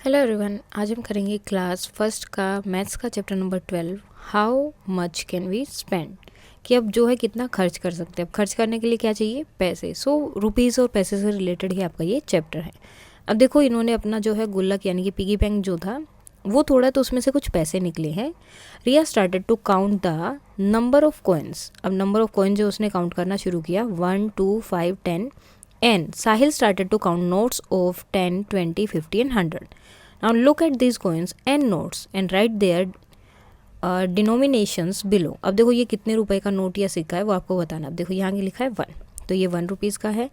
Hello everyone, आज हम करेंगे क्लास फर्स्ट का मैथ्स का chapter number 12 how much can we spend. कि अब जो है कितना खर्च कर सकते हैं। अब खर्च करने के लिए क्या चाहिए? पैसे। सो रुपीज़ और पैसे से रिलेटेड ही आपका ये चैप्टर है। अब देखो, इन्होंने अपना जो है गुल्लक यानी कि पिगी बैंक जो था वो तोड़ा, तो उसमें से कुछ पैसे निकले हैं। Riya started to count the number of coins. अब नंबर ऑफ कॉइन जो उसने काउंट करना शुरू किया 1 2 5 10 and Sahil started to count notes of 10, 20, 50 and 100. Now look at these coins and notes and write their denominations below. अब देखो ये कितने रुपए का नोट या सिक्का है वो आपको बताना। अब देखो यहाँ के लिखा है 1, तो ये 1 रुपीज़ का है।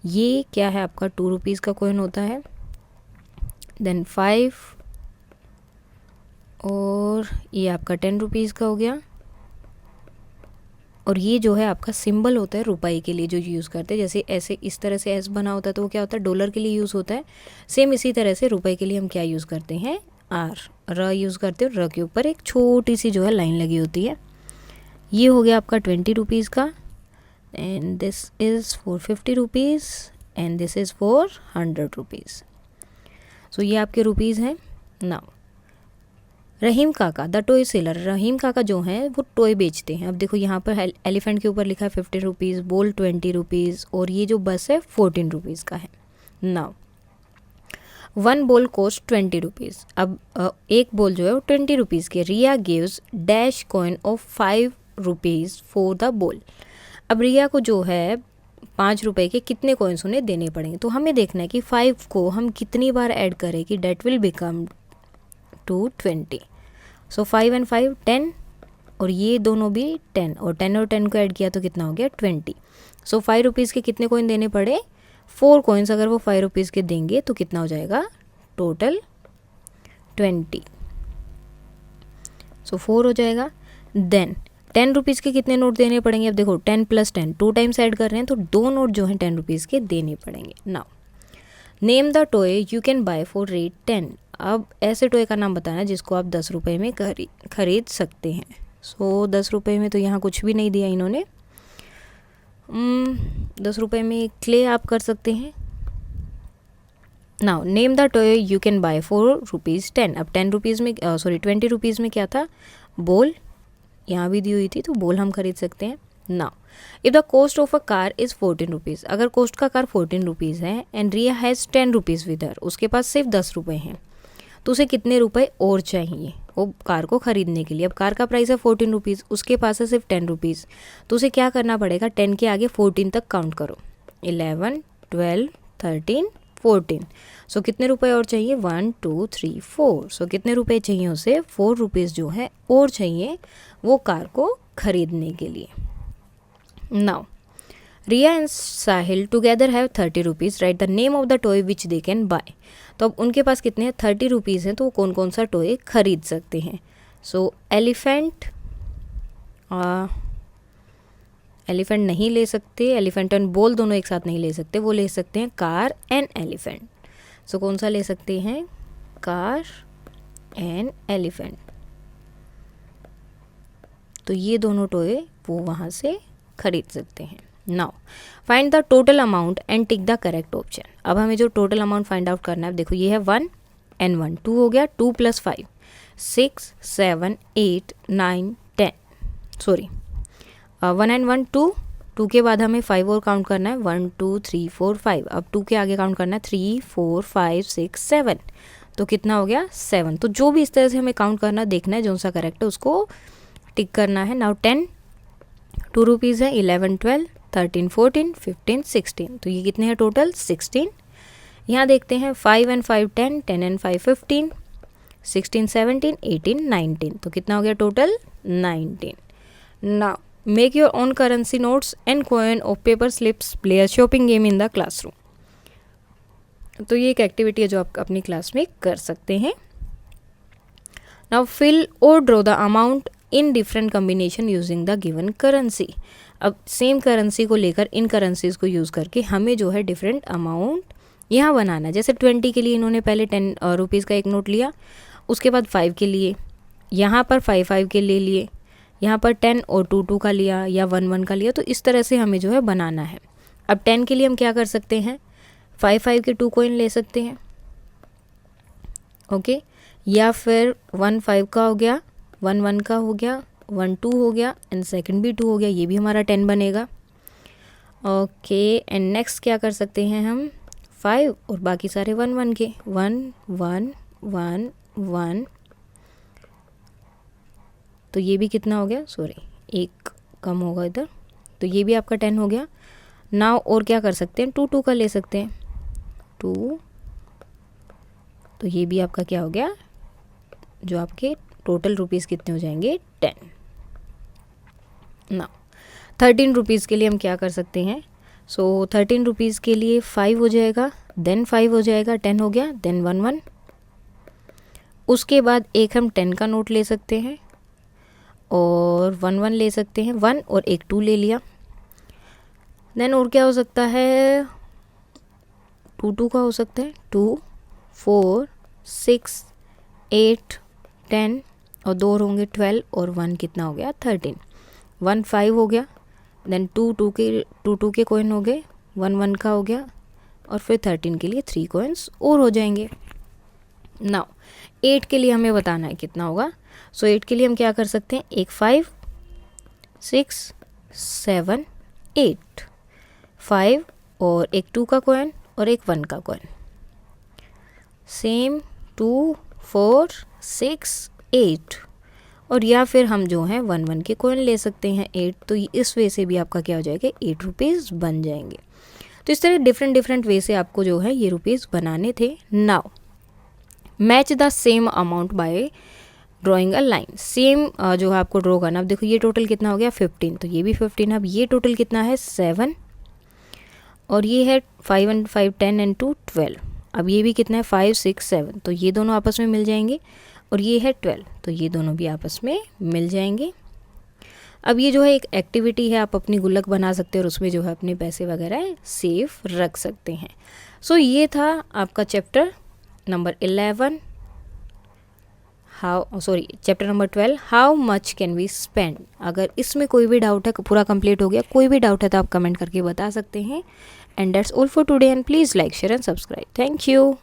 ये क्या है? आपका 2 रुपीज़ का कॉइन होता है। देन 5 और ये आपका 10 रुपीज़ का हो गया। और ये जो है आपका सिंबल होता है रुपए के लिए जो यूज़ करते हैं। जैसे ऐसे इस तरह से एस बना होता है तो वो क्या होता है? डॉलर के लिए यूज़ होता है। सेम इसी तरह से रुपए के लिए हम क्या यूज़ करते हैं? आर, र यूज़ करते हैं। र के ऊपर एक छोटी सी जो है लाइन लगी होती है। ये हो गया आपका 20 रुपीज़ का। And this is for 50 rupees and this is for 100 rupees. So ये आपके रुपीज़ हैं। नाउ रहीम काका द टॉय सेलर। रहीम काका जो हैं वो टॉय बेचते हैं। अब देखो यहाँ पर एलिफेंट के ऊपर लिखा है 50 रुपीज़, बॉल 20 रुपीज़ और ये जो बस है 14 रुपीज़ का है। Now 1 ball cost 20 rupees. अब एक बॉल जो है वो 20 रुपीज़ की। Riya gives dash coin of 5 rupees for the ball. अब रिया को जो है 5 रुपए के कितने कॉइन्स उन्हें देने पड़ेंगे, तो हमें देखना है कि 5 को हम कितनी बार ऐड करें कि that will become to 20। So 5 and 5 10 और ये दोनों भी 10 और 10 और 10 को ऐड किया तो कितना हो गया? 20। सो 5 रुपीज़ के कितने कॉइन देने पड़े? 4 कॉइन्स अगर वो 5 रुपीज़ के देंगे तो कितना हो जाएगा? टोटल 20। सो 4 हो जाएगा। देन 10 रुपीज़ के कितने नोट देने पड़ेंगे? अब देखो 10 + 10 2 टाइम्स ऐड कर रहे हैं तो 2 नोट जो हैं 10 रुपीज़ के देने पड़ेंगे। Now name the toy you can buy for rate 10। अब ऐसे टॉय का नाम बताना जिसको आप 10 रुपये में खरीद सकते हैं। सो 10 रुपये में तो यहाँ कुछ भी नहीं दिया इन्होंने। 10 रुपये में क्ले आप कर सकते हैं। Now name the toy you can buy for ₹10। अब 10 रुपीज़ में 20 रुपीज़ में क्या था? बॉल यहाँ भी दी हुई थी तो बॉल हम खरीद सकते हैं। Now if the cost of a car is 14 rupees. अगर कॉस्ट का कार 14 रुपीज़ है and Riya has 10 rupees with her, उसके पास सिर्फ 10 रुपये हैं, तो उसे कितने रुपए और चाहिए वो कार को ख़रीदने के लिए? अब कार का प्राइस है 14 रुपीज़, उसके पास है सिर्फ 10 रुपीज़, तो उसे क्या करना पड़ेगा? 10 के आगे 14 तक काउंट करो। 11 12 13 14। सो कितने रुपए और चाहिए? 1 2 3 4। सो कितने रुपए चाहिए उसे? 4 रुपीज़ जो है और चाहिए वो कार को ख़रीदने के लिए। Now Riya and Sahil together have 30 rupees. Write the name of the toy which they can buy. तो अब उनके पास कितने हैं? 30 रुपीज़ हैं, तो वो कौन कौन सा टॉय खरीद सकते हैं? सो एलिफेंट नहीं ले सकते, एलिफेंट एंड बॉल दोनों एक साथ नहीं ले सकते, वो ले सकते हैं कार एंड एलिफेंट। सो कौन सा ले सकते हैं? Car and elephant. तो ये दोनों टॉय वो वहाँ से खरीद सकते हैं। Now find the total amount and tick the correct option. अब हमें जो टोटल अमाउंट फाइंड आउट करना है, देखो ये है 1 and 1 2 हो गया। 2 + 5 6 7 8 9 10। सॉरी 1 and 1 2, 2 के बाद हमें 5 और काउंट करना है। 1 2 3 4 5। अब 2 के आगे काउंट करना है 3 4 5 6 7। तो कितना हो गया? 7। तो जो भी इस तरह से हमें काउंट करना देखना है, जो सा करेक्ट है उसको टिक करना है। नाउ 10 2 रुपीज़ है। 11 12 13 14 15 16। तो ये कितने हैं टोटल? 16। यहाँ देखते हैं 5 and 5 10 10 and 5 15 16 17 18 19। तो कितना हो गया total? 19। Now make your own currency notes and coin of paper slips, play a shopping game in the classroom. तो ये एक एक्टिविटी है जो आप अपनी क्लास में कर सकते हैं। नाउ फिल और draw the amount in different combination using the given currency. अब सेम करेंसी को लेकर इन करेंसीज़ को यूज़ करके हमें जो है डिफरेंट अमाउंट यहाँ बनाना है। जैसे 20 के लिए इन्होंने पहले 10 रुपीज़ का एक नोट लिया, उसके बाद 5 के लिए, यहाँ पर 5 5 के ले लिए, यहाँ पर 10 और 2 2 का लिया या 1 1 का लिया। तो इस तरह से हमें जो है बनाना है। अब 10 के लिए हम क्या कर सकते हैं? 5 5 के 2 कॉइन ले सकते हैं ओके, या फिर 1 5 का हो गया, 1 1 का हो गया, 1 2 हो गया एंड सेकंड भी 2 हो गया, ये भी हमारा 10 बनेगा। ओके, एंड नेक्स्ट क्या कर सकते हैं हम, 5 और बाकी सारे 1 1 के, 1 1 1 1, तो ये भी कितना हो गया, सॉरी एक कम होगा इधर, तो ये भी आपका 10 हो गया। नाउ और क्या कर सकते हैं, 2 2 का ले सकते हैं, 2, तो ये भी आपका क्या हो गया, जो आपके टोटल रुपीज़ कितने हो जाएंगे, 10। ना 13 रुपीज़ के लिए हम क्या कर सकते हैं, सो 13 रुपीज़ के लिए 5 हो जाएगा, देन 5 हो जाएगा, 10 हो गया, देन 1 1, उसके बाद एक हम 10 का नोट ले सकते हैं और 1 1 ले सकते हैं, 1 और एक 2 ले लिया। देन और क्या हो सकता है, 2 2 का हो सकता है, 2 4 6 8 10 और 2 होंगे 12 और 1 कितना हो गया, 13, 1 5 हो गया, देन 2 2 के कॉइन हो गए, 1 1 का हो गया और फिर 13 के लिए 3 कॉइन्स और हो जाएंगे। नाउ 8 के लिए हमें बताना है कितना होगा, सो 8 के लिए हम क्या कर सकते हैं, एक 5 6 7 8, 5 और एक 2 का कॉइन और एक 1 का कॉइन, सेम 2 4 6 8, और या फिर हम जो है 1 1 के कॉइन ले सकते हैं 8, तो इस वे से भी आपका क्या हो जाएगा, 8 रुपीज़ बन जाएंगे। तो इस तरह डिफरेंट वे से आपको जो है ये रुपीज़ बनाने थे। Now match the same amount by drawing a line, same जो है आपको ड्रॉ करना। अब देखो ये टोटल कितना हो गया, 15, तो ये भी 15, अब ये टोटल कितना है, 7, और ये है 5 and 5 10 and 2 12, अब ये भी कितना है, 5 6 7, तो ये दोनों आपस में मिल जाएंगे, और ये है 12, तो ये दोनों भी आपस में मिल जाएंगे। अब ये जो है एक एक्टिविटी है, आप अपनी गुल्लक बना सकते हैं और उसमें जो है अपने पैसे वगैरह सेफ रख सकते हैं। सो ये था आपका chapter number 11, chapter number 12, how much can we spend. अगर इसमें कोई भी डाउट है, पूरा कंप्लीट हो गया, कोई भी डाउट है तो आप कमेंट करके बता सकते हैं। And that's all for today, and please like share and subscribe. Thank you.